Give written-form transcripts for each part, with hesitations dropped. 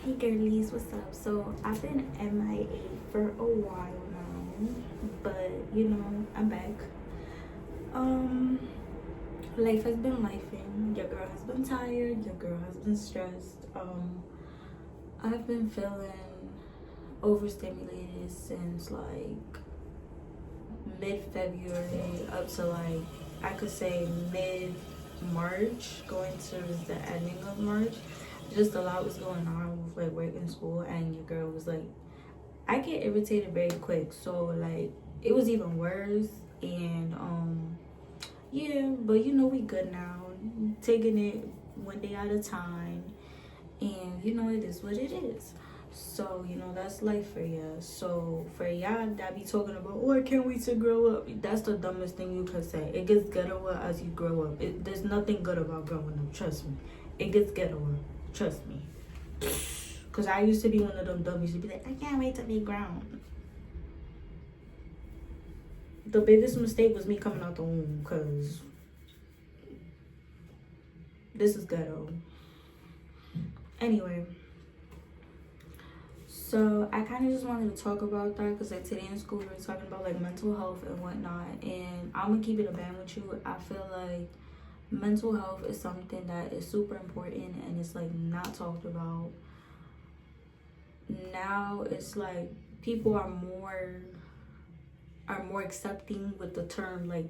Hey girlies, what's up? So I've been MIA for a while now, but I'm back. Um, Life has been lifing. Your girl has been tired. Your girl has been stressed. I've been feeling overstimulated since like mid-February up to like I could say mid-March, going to the ending of March. Just a lot was going on with like work and school, and your girl was like, I get irritated very quick, so like it was even worse. And yeah, but we good now, taking it one day at a time, and it is what it is. So that's life for you. So for y'all that be talking about, oh, I can't wait to grow up, that's the dumbest thing you could say. It gets ghetto as you grow up. There's nothing good about growing up, trust me. It gets ghetto, trust me. Because I used to be one of them dummies to be like, I can't wait to be grown. The biggest mistake was me coming out the womb, because this is ghetto. Anyway, so I kind of just wanted to talk about that because like today in school we were talking about like mental health and whatnot, and I'm gonna keep it a band with you. I feel like mental health is something that is super important and it's like not talked about. Now it's like people are more accepting with the term like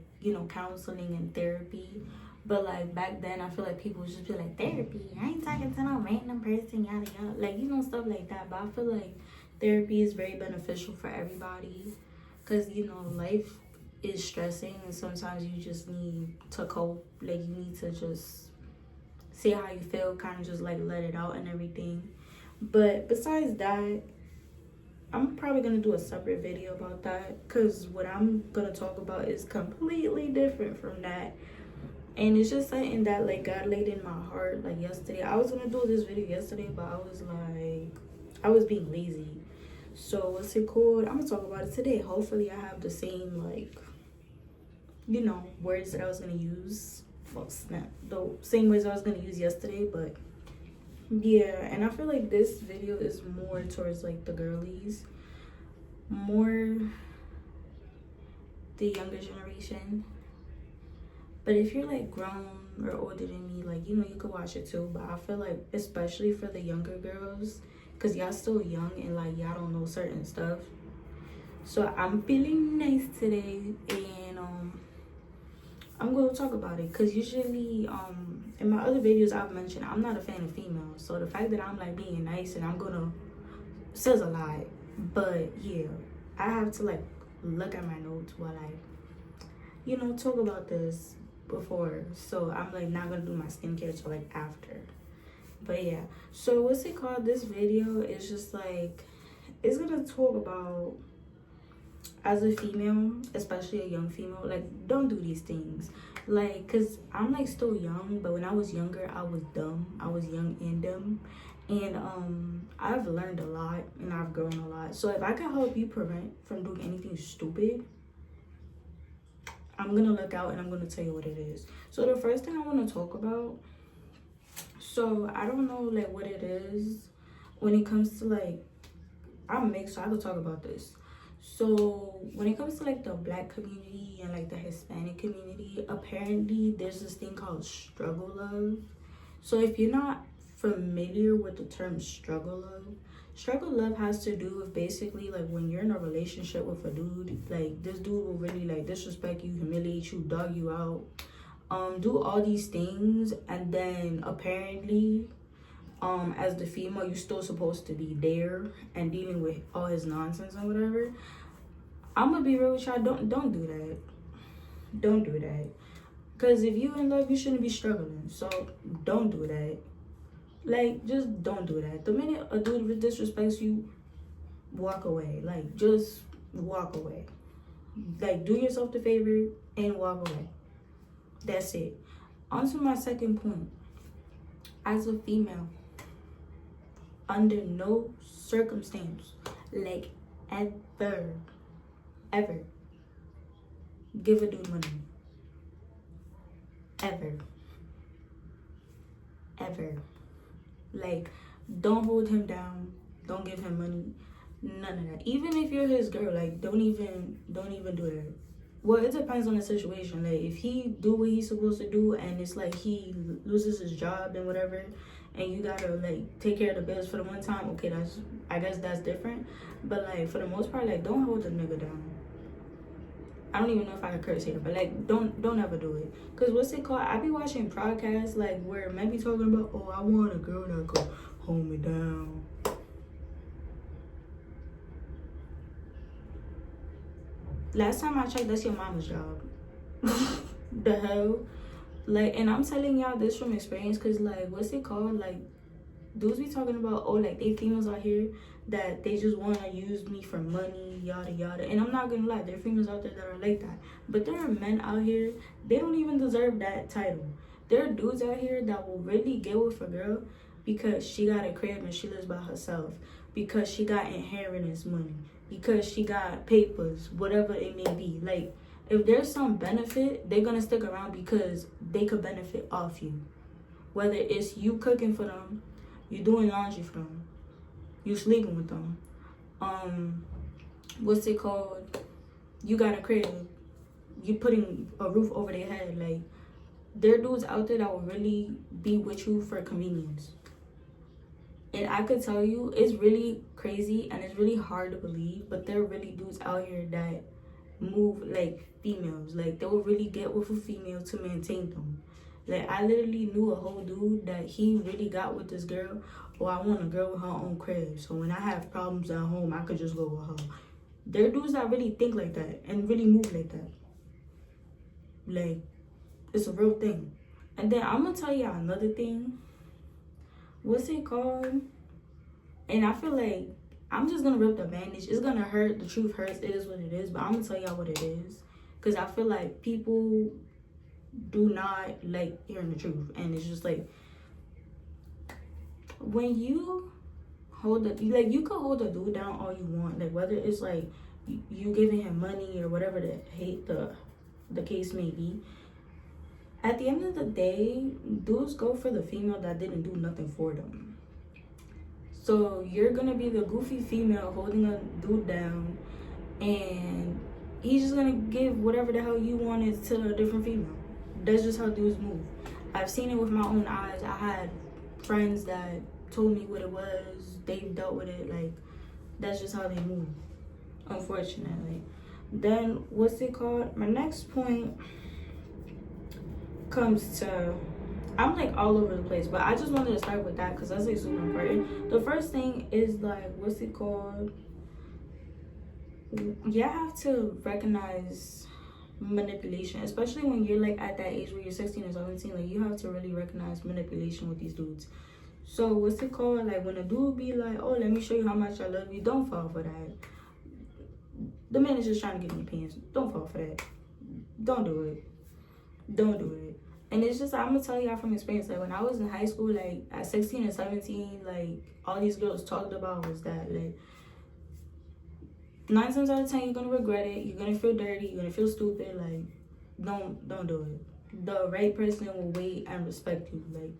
counseling and therapy, but like back then I feel like people would just be like, therapy, I ain't talking to no random person, yada yada, like stuff like that. But I feel like therapy is very beneficial for everybody, because life is stressing and sometimes you just need to cope. Like you need to just see how you feel, kind of just like let it out and everything. But besides that, I'm probably gonna do a separate video about that, because what I'm gonna talk about is completely different from that. And it's just something that like God laid in my heart like yesterday. I was gonna do this video yesterday, but I was being lazy. So what's it called? I'm gonna talk about it today. Hopefully I have the same like words that I was gonna use. Well, snap, the same words I was gonna use yesterday, but yeah. And I feel like this video is more towards like the girlies, more the younger generation. But if you're like grown or older than me, like you could watch it too. But I feel like especially for the younger girls, because y'all still young and like y'all don't know certain stuff. So I'm feeling nice today, and I'm going to talk about it, because usually in my other videos I've mentioned I'm not a fan of females. So the fact that I'm like being nice and I'm gonna says a lot. But yeah, I have to like look at my notes while I talk about this before. So I'm like not gonna do my skincare till like after. But yeah, so what's it called? This video is just like, it's gonna talk about, as a female, especially a young female, like don't do these things. Like, cause I'm like still young, but when I was younger I was dumb. I was young and dumb. And I've learned a lot and I've grown a lot. So if I can help you prevent from doing anything stupid, I'm gonna look out and I'm gonna tell you what it is. So the first thing I want to talk about, so I don't know like what it is when it comes to like, I'm mixed, so I could talk about this. So when it comes to like the Black community and like the Hispanic community, apparently there's this thing called struggle love. So if you're not familiar with the term struggle love has to do with basically like when you're in a relationship with a dude, like this dude will really like disrespect you, humiliate you, dog you out, do all these things, and then apparently as the female you're still supposed to be there and dealing with all his nonsense and whatever. I'm gonna be real with y'all, don't do that. Don't do that, because if you in love you shouldn't be struggling. So don't do that. Like, just don't do that. The minute a dude disrespects you, walk away. Like, just walk away. Like, do yourself the favor and walk away. That's it. On to my second point. As a female, under no circumstance, like ever, give a dude money. Ever. Like, Don't hold him down. Don't give him money. None of that. Even if you're his girl, like don't even do that. Well, it depends on the situation. Like if he do what he's supposed to do, and it's like he loses his job and whatever, and you gotta like take care of the bills for the one time. Okay, I guess that's different. But like for the most part, like don't hold the nigga down. I don't even know if I can curse here, but like don't ever do it. Cause what's it called? I be watching podcasts like where men be talking about, oh, I want a girl that could hold me down. Last time I checked, that's your mama's job. The hell? Like, and I'm telling y'all this from experience, cause like what's it called? Like dudes be talking about, oh, like they females out here that they just want to use me for money, yada yada. And I'm not gonna lie, there are females out there that are like that, but there are men out here, they don't even deserve that title. There are dudes out here that will really get with a girl because she got a crib and she lives by herself, because she got inheritance money, because she got papers, whatever it may be. Like if there's some benefit, they're gonna stick around because they could benefit off you. Whether it's you cooking for them, you doing laundry for them, you sleeping with them, what's it called? You got a crib, you putting a roof over their head. Like there are dudes out there that will really be with you for convenience. And I could tell you, it's really crazy and it's really hard to believe, but there are really dudes out here that move like females. Like they will really get with a female to maintain them. Like I literally knew a whole dude that he really got with this girl. Oh, I want a girl with her own crib, so when I have problems at home, I could just go with her. There are dudes that really think like that and really move like that. Like it's a real thing. And then I'm gonna tell y'all another thing. What's it called? And I feel like I'm just gonna rip the bandage. It's gonna hurt. The truth hurts. It is what it is. But I'm gonna tell y'all what it is, because I feel like people do not like hearing the truth. And it's just like, when you hold like you could hold a dude down all you want, like whether it's like you giving him money or whatever the case may be. At the end of the day, dudes go for the female that didn't do nothing for them. So you're gonna be the goofy female holding a dude down, and he's just gonna give whatever the hell you wanted to a different female. That's just how dudes move. I've seen it with my own eyes. I had friends that told me what it was. They've dealt with it. Like that's just how they move, unfortunately. Then what's it called? My next point comes to, I'm like all over the place, but I just wanted to start with that because that's like super important. The first thing is like, what's it called? You have to recognize manipulation, especially when you're like at that age where you're 16 or 17. Like you have to really recognize manipulation with these dudes. So what's it called? Like when a dude be like, oh, let me show you how much I love you, don't fall for that. The man is just trying to get in your pants. Don't fall for that. Don't do it. Don't do it. And it's just, I'm gonna tell y'all from experience, like when I was in high school, like at 16 and 17, like all these girls talked about was that, like 9 times out of 10 you're gonna regret it, you're gonna feel dirty, you're gonna feel stupid. Like don't do it. The right person will wait and respect you. Like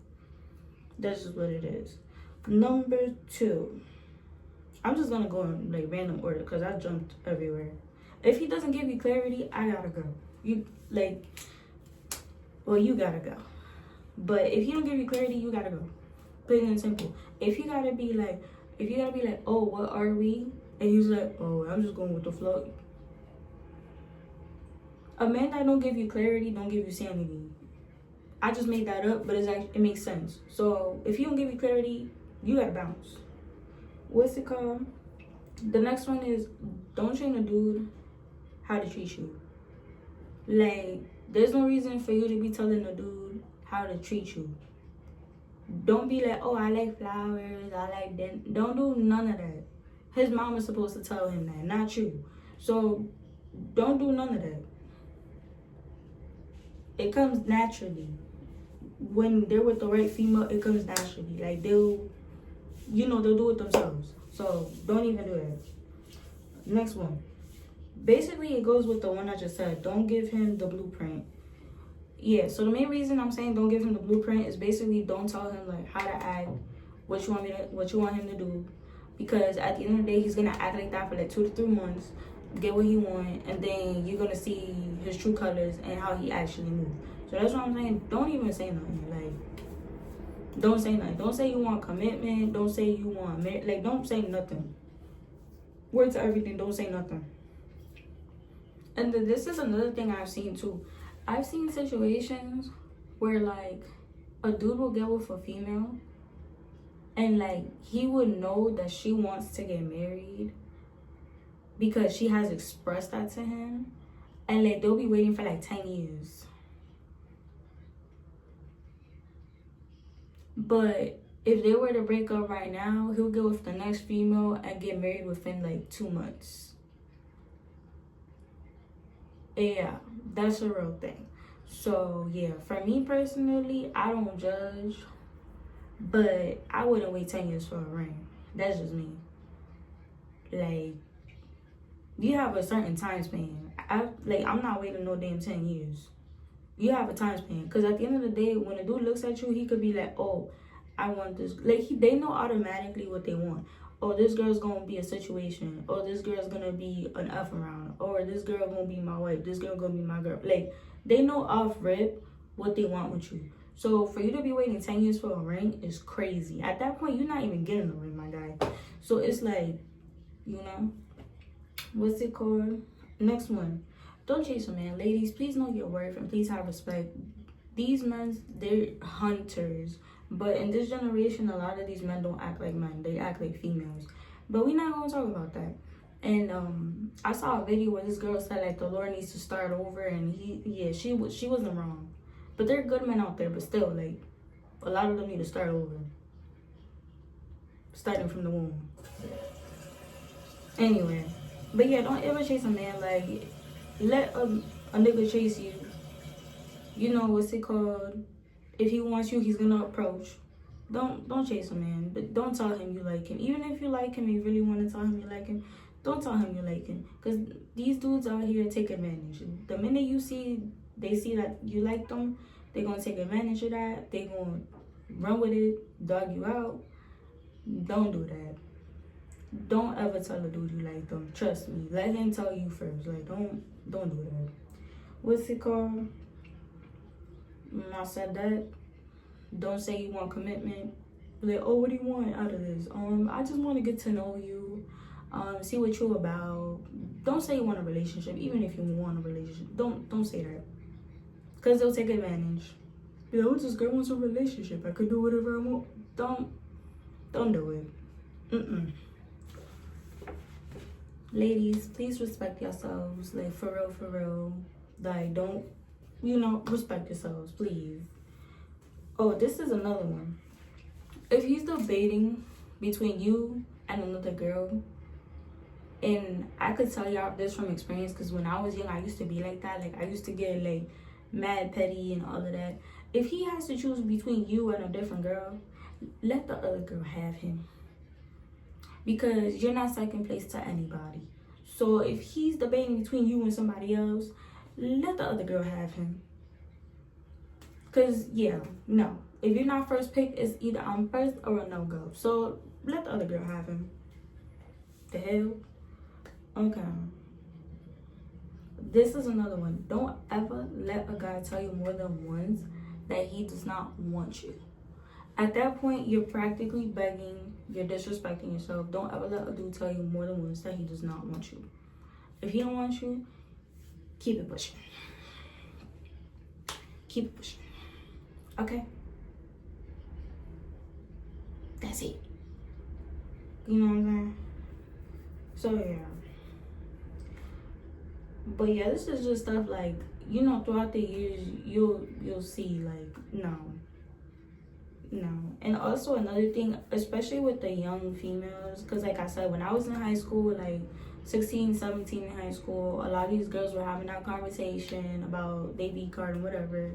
that's just what it is. Number 2, I'm just gonna go in like random order because I jumped everywhere. If he doesn't give you clarity, I gotta go. You gotta go. But if he don't give you clarity, you gotta go. Plain and simple. If you gotta be like, oh, what are we? And he's like, oh, I'm just going with the flow. A man that don't give you clarity don't give you sanity. I just made that up, but it makes sense. So if he don't give you clarity, you gotta bounce. What's it called? The next one is, don't train a dude how to treat you. Like, there's no reason for you to be telling a dude how to treat you. Don't be like, oh, I like flowers, I like that. Don't do none of that. His mom is supposed to tell him that, not you. So don't do none of that. It comes naturally. When they're with the right female, it comes naturally. Like they'll do it themselves. So don't even do that. Next one. Basically, it goes with the one I just said. Don't give him the blueprint. Yeah, so the main reason I'm saying don't give him the blueprint is basically don't tell him like how to act what you want him to do, because at the end of the day he's gonna act like that for like 2 to 3 months, get what he want, and then you're gonna see his true colors and how he actually moves. So that's what I'm saying. Don't even say nothing. Like, don't say nothing. Don't say you want commitment. Don't say you want like, don't say nothing. Word to everything. Don't say nothing. And then this is another thing I've seen too. I've seen situations where like a dude will get with a female, and like he would know that she wants to get married because she has expressed that to him, and like they'll be waiting for like 10 years. But if they were to break up right now, he'll go with the next female and get married within like 2 months. Yeah, that's a real thing. So yeah, for me personally, I don't judge, but I wouldn't wait 10 years for a ring. That's just me. Like, you have a certain time span. I'm not waiting no damn 10 years. You have a time span, because at the end of the day, when a dude looks at you, he could be like, oh, I want this. Like, they know automatically what they want. Oh, this girl's gonna be a situation. Oh, this girl's gonna be an F around. Or this girl gonna be my wife. This girl gonna be my girl. Like, they know off rip what they want with you. So for you to be waiting 10 years for a ring is crazy. At that point, you're not even getting a ring, my guy. So it's like, you know, what's it called? Next one. Don't chase a man. Ladies, please know your worth and please have respect. These men, they're hunters. But in this generation, a lot of these men don't act like men. They act like females. But we're not going to talk about that. And I saw a video where this girl said, like, the Lord needs to start over. And she wasn't wrong. But there are good men out there. But still, like, a lot of them need to start over. Starting from the womb. Anyway. But yeah, don't ever chase a man. Like, let a nigga chase you. You know, what's it called? If he wants you, he's gonna approach. Don't chase a man, but don't tell him you like him. Even if you like him, you really want to tell him you like him, don't tell him you like him. Because these dudes out here take advantage. The minute they see that you like them, they're gonna take advantage of that. They're gonna run with it, dog you out. Don't do that. Don't ever tell a dude you like them. Trust me. Let him tell you first. Like, don't do that. What's it called? I said that. Don't say you want commitment. Like, oh, what do you want out of this? I just want to get to know you. See what you're about. Don't say you want a relationship, even if you want a relationship. Don't say that. Because they'll take advantage. Be like, oh, this girl wants a relationship. I could do whatever I want. Don't do it. Ladies, please respect yourselves. Like, for real. Like, don't, respect yourselves, please. Oh, this is another one. If he's debating between you and another girl, and I could tell y'all this from experience, because when I was young, I used to be like that. Like, I used to get, like, mad petty and all of that. If he has to choose between you and a different girl, let the other girl have him. Because you're not second place to anybody. So if he's debating between you and somebody else, let the other girl have him. Because, yeah, no. If you're not first pick, it's either I'm first or a no-go. So let the other girl have him. The hell? Okay. This is another one. Don't ever let a guy tell you more than once that he does not want you. At that point, you're practically begging, you're disrespecting yourself. Don't ever let a dude tell you more than once that he does not want you. If he don't want you, keep it pushing. Keep it pushing. Okay? That's it. You know what I'm saying? So, yeah. But, yeah, this is just stuff like, throughout the years, you'll see, like, no. And also another thing, especially with the young females, because like I said, when I was in high school, like 16, 17 in high school, a lot of these girls were having that conversation about they V card and whatever.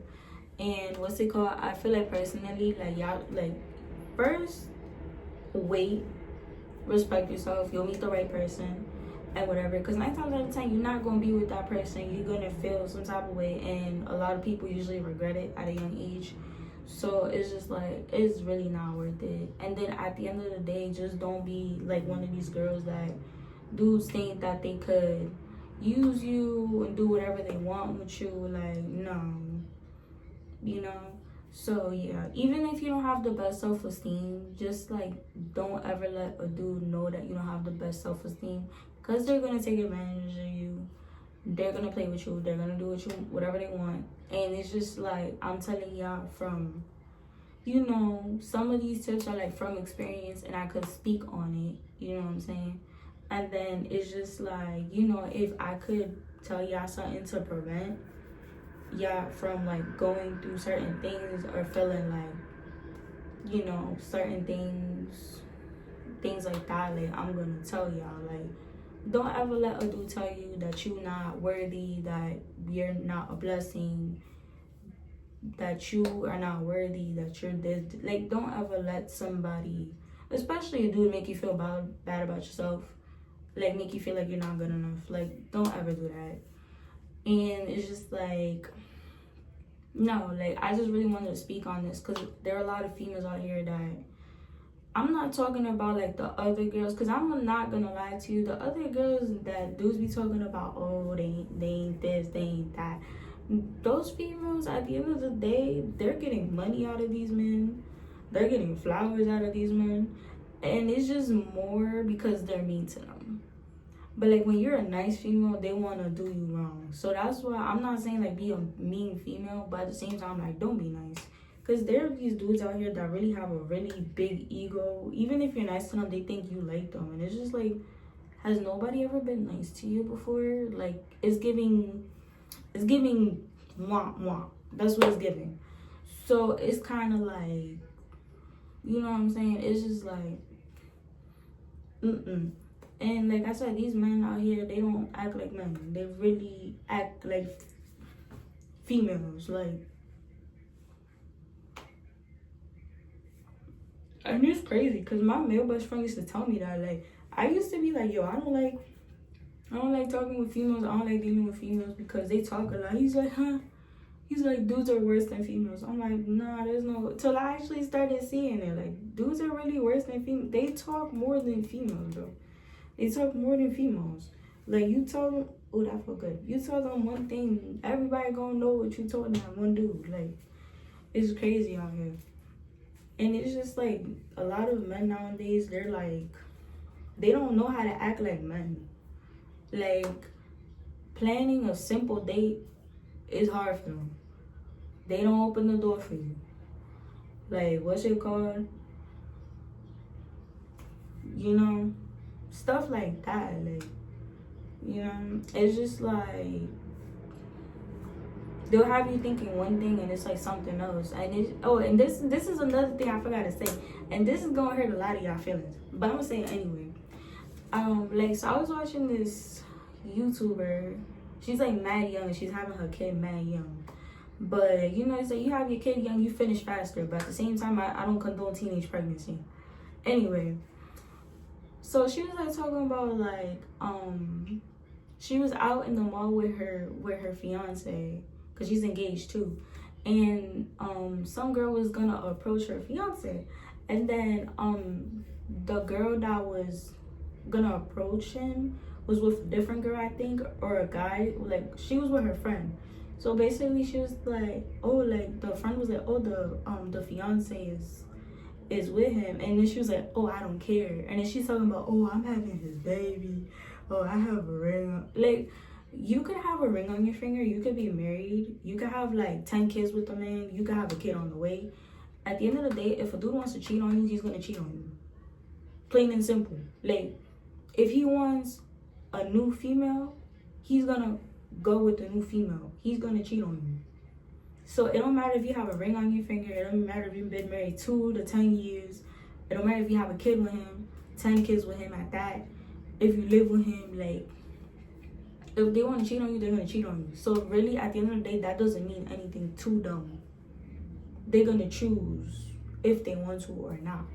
And what's it called? I feel like personally, like, y'all, like, first, wait, respect yourself, you'll meet the right person and whatever. Because 9 times out of 10, you're not going to be with that person. You're going to feel some type of way, and a lot of people usually regret it at a young age. So it's just like, it's really not worth it. And then at the end of the day, just don't be like one of these girls that dudes think that they could use you and do whatever they want with you. Like, no, you know. So yeah, even if you don't have the best self-esteem, just like don't ever let a dude know that you don't have the best self-esteem, because they're gonna take advantage of you. They're gonna play with you. They're gonna do with you whatever they want. And it's just like, I'm telling y'all from, you know, some of these tips are like from experience, and I could speak on it, you know what I'm saying? And then it's just like, you know, if I could tell y'all something to prevent y'all from like going through certain things or feeling like, you know, certain things like that, like, I'm gonna tell y'all, like, don't ever let a dude tell you that you're not worthy, that you're not a blessing, that you are not worthy, that you're this. Like, don't ever let somebody, especially a dude, make you feel bad about yourself, like make you feel like you're not good enough. Like, don't ever do that. And it's just like, no, like, I just really wanted to speak on this because there are a lot of females out here that, I'm not talking about like the other girls, because I'm not gonna lie to you, the other girls that dudes be talking about, oh, they ain't this, they ain't that, those females at the end of the day, they're getting money out of these men, they're getting flowers out of these men, and it's just more because they're mean to them. But like, when you're a nice female, they want to do you wrong. So that's why I'm not saying like be a mean female, but at the same time, like, don't be nice. Because there are these dudes out here that really have a really big ego. Even if you're nice to them, they think you like them. And it's just like, has nobody ever been nice to you before? Like, it's giving wah wah. That's what it's giving. So it's kind of like, you know what I'm saying? It's just like, mm-mm. And like I said, these men out here, they don't act like men. They really act like females. Like, and it's crazy because my male best friend used to tell me that. Like, I used to be like, yo, I don't like talking with females. I don't like dealing with females because they talk a lot. He's like, huh? He's like, dudes are worse than females. I'm like, nah, there's no. Till I actually started seeing it. Like, dudes are really worse than females. They talk more than females, though. They talk more than females. Like, you told them, oh, that felt good. You told them one thing, everybody gonna know what you told them, one dude. Like, it's crazy out here. And it's just like, a lot of men nowadays, they're like, they don't know how to act like men. Like, planning a simple date is hard for them. They don't open the door for you. Like, what's it called? You know? Stuff like that. Like, you know? It's just like, they'll have you thinking one thing and it's like something else. And it's, oh, and this is another thing I forgot to say. And this is gonna hurt a lot of y'all feelings. But I'm gonna say it anyway. Like, so I was watching this YouTuber. She's like mad young. She's having her kid mad young. But, you know, it's like, you have your kid young, you finish faster. But at the same time, I don't condone teenage pregnancy. Anyway. So she was like talking about like, she was out in the mall with her fiance, because she's engaged too. And some girl was gonna approach her fiance. And then the girl that was gonna approach him was with a different girl, I think, or a guy. Like, she was with her friend. So basically she was like, oh, like, the friend was like, oh, the fiance is with him. And then she was like, oh, I don't care. And then she's talking about, oh, I'm having his baby, oh, I have a ring. Like, you could have a ring on your finger, you could be married, you could have like 10 kids with a man, you could have a kid on the way. At the end of the day, if a dude wants to cheat on you, he's gonna cheat on you. Plain and simple. Like, if he wants a new female, he's gonna go with the new female. He's gonna cheat on you. So it don't matter if you have a ring on your finger. It don't matter if you've been married 2 to 10 years. It don't matter if you have a kid with him, 10 kids with him at that. If you live with him, like, if they want to cheat on you, they're going to cheat on you. So really, at the end of the day, that doesn't mean anything to them. They're going to choose if they want to or not.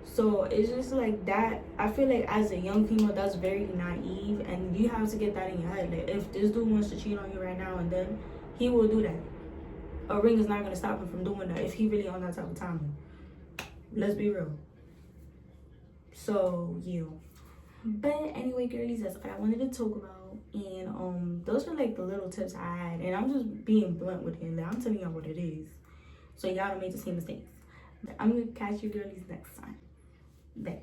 So it's just like that. I feel like as a young female, that's very naive. And you have to get that in your head. Like, if this dude wants to cheat on you right now and then, he will do that. a ring is not gonna stop him from doing that if he really on that type of timing. Let's be real. So yeah. But anyway, girlies, that's what I wanted to talk about. And those are like the little tips I had. And I'm just being blunt with it. Like, I'm telling y'all what it is. So y'all don't make the same mistakes. But I'm gonna catch you girlies next time. Bye.